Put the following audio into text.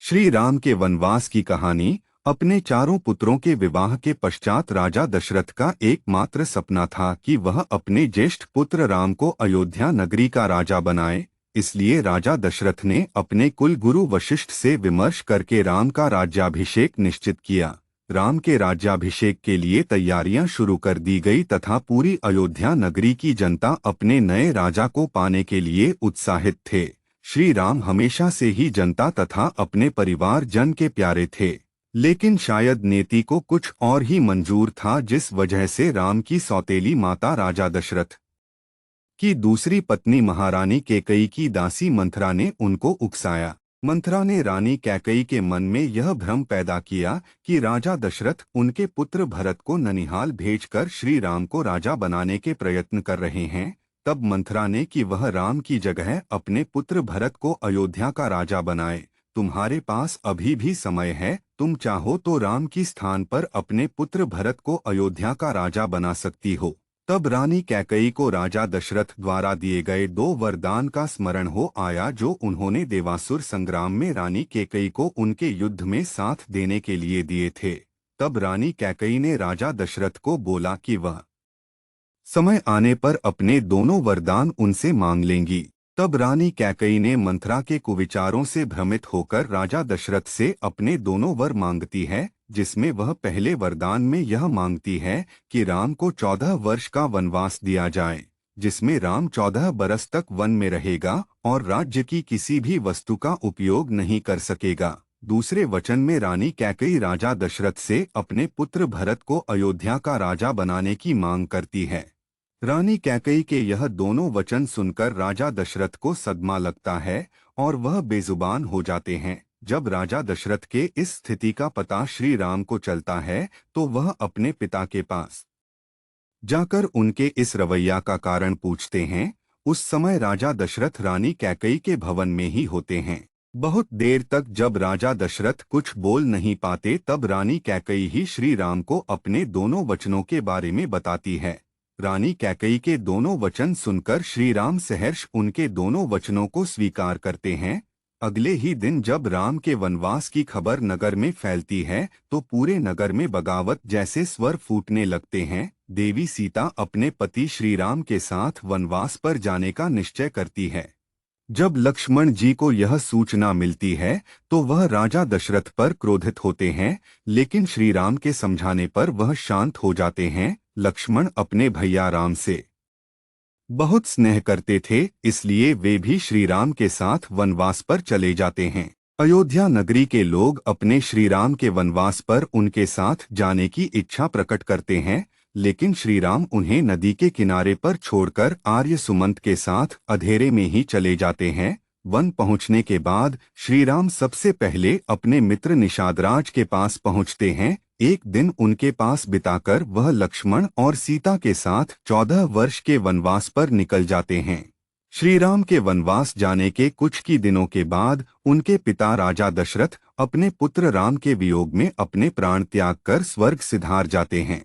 श्री राम के वनवास की कहानी। अपने चारों पुत्रों के विवाह के पश्चात राजा दशरथ का एकमात्र सपना था कि वह अपने ज्येष्ठ पुत्र राम को अयोध्या नगरी का राजा बनाए। इसलिए राजा दशरथ ने अपने कुल गुरु वशिष्ठ से विमर्श करके राम का राज्याभिषेक निश्चित किया। राम के राज्याभिषेक के लिए तैयारियां शुरू कर दी गई तथा पूरी अयोध्या नगरी की जनता अपने नए राजा को पाने के लिए उत्साहित थे। श्री राम हमेशा से ही जनता तथा अपने परिवार जन के प्यारे थे, लेकिन शायद नेति को कुछ और ही मंजूर था, जिस वजह से राम की सौतेली माता राजा दशरथ की दूसरी पत्नी महारानी कैकेयी की दासी मंथरा ने उनको उकसाया। मंथरा ने रानी कैकेयी के मन में यह भ्रम पैदा किया कि राजा दशरथ उनके पुत्र भरत को ननिहाल भेजकर श्री राम को राजा बनाने के प्रयत्न कर रहे हैं। तब मंथरा ने कि वह राम की जगह अपने पुत्र भरत को अयोध्या का राजा बनाए। तुम्हारे पास अभी भी समय है, तुम चाहो तो राम की स्थान पर अपने पुत्र भरत को अयोध्या का राजा बना सकती हो। तब रानी कैकेयी को राजा दशरथ द्वारा दिए गए 2 वरदान का स्मरण हो आया, जो उन्होंने देवासुर संग्राम में रानी कैकेयी को उनके युद्ध में साथ देने के लिए दिए थे। तब रानी कैकेयी ने राजा दशरथ को बोला कि वह समय आने पर अपने दोनों वरदान उनसे मांग लेंगी। तब रानी कैकेयी ने मंथरा के कुविचारों से भ्रमित होकर राजा दशरथ से अपने दोनों वर मांगती है, जिसमें वह पहले वरदान में यह मांगती है कि राम को 14 वर्ष का वनवास दिया जाए, जिसमें राम 14 बरस तक वन में रहेगा और राज्य की किसी भी वस्तु का उपयोग नहीं कर सकेगा। दूसरे वचन में रानी कैकेयी राजा दशरथ से अपने पुत्र भरत को अयोध्या का राजा बनाने की मांग करती है। रानी कैकेयी के यह दोनों वचन सुनकर राजा दशरथ को सदमा लगता है और वह बेजुबान हो जाते हैं। जब राजा दशरथ के इस स्थिति का पता श्री राम को चलता है तो वह अपने पिता के पास जाकर उनके इस रवैया का कारण पूछते हैं। उस समय राजा दशरथ रानी कैकेयी के भवन में ही होते हैं। बहुत देर तक जब राजा दशरथ कुछ बोल नहीं पाते, तब रानी कैकेयी ही श्री राम को अपने दोनों वचनों के बारे में बताती है। रानी कैकेयी के दोनों वचन सुनकर श्री राम सहर्ष उनके दोनों वचनों को स्वीकार करते हैं। अगले ही दिन जब राम के वनवास की खबर नगर में फैलती है तो पूरे नगर में बगावत जैसे स्वर फूटने लगते हैं। देवी सीता अपने पति श्री राम के साथ वनवास पर जाने का निश्चय करती है। जब लक्ष्मण जी को यह सूचना मिलती है तो वह राजा दशरथ पर क्रोधित होते हैं, लेकिन श्री राम के समझाने पर वह शांत हो जाते हैं। लक्ष्मण अपने भैया राम से बहुत स्नेह करते थे, इसलिए वे भी श्री राम के साथ वनवास पर चले जाते हैं। अयोध्या नगरी के लोग अपने श्री राम के वनवास पर उनके साथ जाने की इच्छा प्रकट करते हैं, लेकिन श्री राम उन्हें नदी के किनारे पर छोड़कर आर्य सुमंत के साथ अंधेरे में ही चले जाते हैं। वन पहुंचने के बाद श्री राम सबसे पहले अपने मित्र निषादराज के पास पहुंचते हैं। एक दिन उनके पास बिताकर वह लक्ष्मण और सीता के साथ 14 वर्ष के वनवास पर निकल जाते हैं। श्री राम के वनवास जाने के कुछ ही दिनों के बाद उनके पिता राजा दशरथ अपने पुत्र राम के वियोग में अपने प्राण त्याग कर स्वर्ग सिधार जाते हैं।